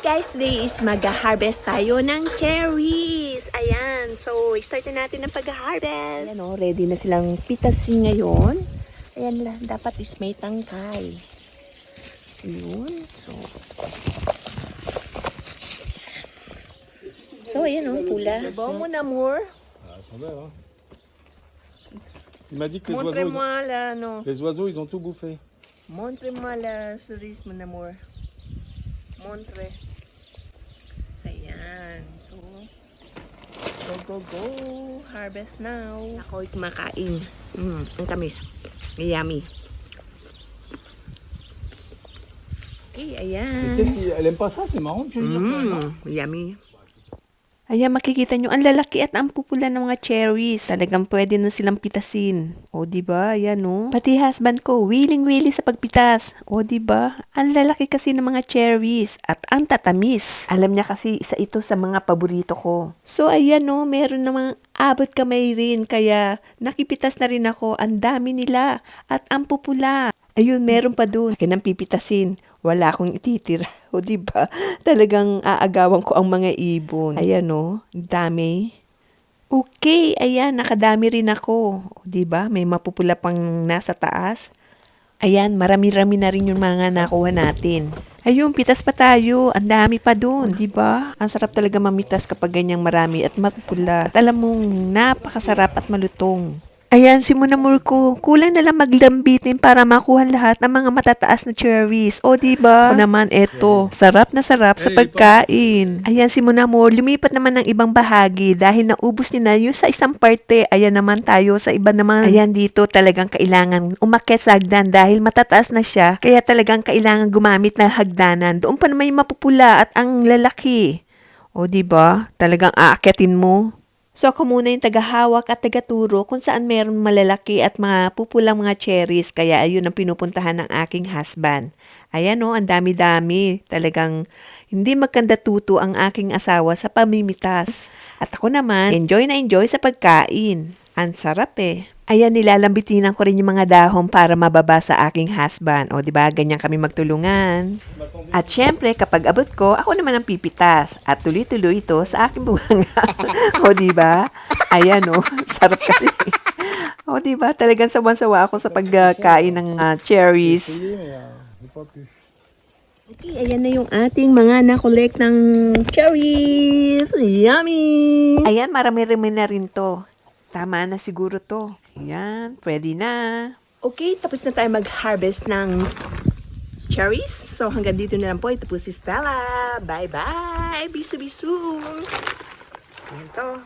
guys, today is mag-harvest tayo ng cherries. Ayan, so start na natin ang pag-harvest. Ayan o, ready na silang pitasin ngayon. Ayan lang, dapat is may tangkay. Ayun, so ayan o, pula. Bon, mon amour. Ah, ça va, hein. Il m'a dit que Montre-moi la, no. les oiseaux, ils ont tout bouffé. Montre-moi la cerise, mon amour. Montre. Ayan. So, go. Harvest now. Ako'y kumakain. Ang tamis. Yummy. Okay, ayan. Elle aime pas ça, c'est marrant que tu veux dire. Yummy. Ayan, makikita nyo, ang lalaki at ang pupula ng mga cherries. Talagang pwede na silang pitasin. O, diba? Ayan, o. Pati husband ko, willing-willing sa pagpitas. O, diba? Ang lalaki kasi ng mga cherries at ang tatamis. Alam niya kasi isa ito sa mga paborito ko. So, ayan, o. Meron namang abot kamay rin. Kaya, nakipitas na rin ako. Ang dami nila. At ang pupula. Ayun, meron pa dun. Kinang pipitasin. Wala akong ititira. O, diba? Talagang aagawan ko ang mga ibon. Ayan, o. Dami. Okay, ayan. Nakadami rin ako. O, diba? May mapupula pang nasa taas. Ayan, marami-rami na rin yung mga nakuha natin. Ayun, pitas pa tayo. Ang dami pa dun, diba? Ang sarap talaga mamitas kapag ganyang marami at mapupula. At alam mong napakasarap at malutong. Ayan, si Monamur ko, kulang na lang maglambitin para makuha lahat ng mga matataas na cherries. O, diba? O naman, eto. Sarap na sarap sa pagkain. Ayan, si Monamur, lumipat naman ng ibang bahagi dahil naubos niya na yung sa isang parte. Ayan naman tayo sa iba naman. Ayan, dito talagang kailangan umakyat sa hagdan dahil matataas na siya. Kaya talagang kailangan gumamit ng hagdanan. Doon pa naman yung mapupula at ang lalaki. O, diba? Talagang aakyatin mo. So ako muna yung tagahawak at tagaturo kung saan meron malalaki at mga pupulang mga cherries. Kaya ayun ang pinupuntahan ng aking husband. Ayan o, ang dami-dami. Talagang hindi magkandatuto ang aking asawa sa pamimitas. At ako naman, enjoy na enjoy sa pagkain. Ang sarap eh. Ayan, nilalambitinan ko rin yung mga dahon para mababa sa aking husband. O, diba? Ganyan kami magtulungan. At syempre, kapag abot ko, ako naman ang pipitas. At tuloy-tuloy ito sa aking bunganga. O, diba? Ayan, o. Sarap kasi. O, diba? Talagang sawan-sawa ako sa pagkain ng cherries. Okay, ayan na yung ating mga nakolek ng cherries. Yummy! Ayan, marami-rami na rin to. Tama na siguro to. Ayan, pwede na. Okay, tapos na tayo mag-harvest ng cherries. So, hanggang dito na lang po. Ito po si Stella. Bye-bye! Bisu-bisu! Ayan to.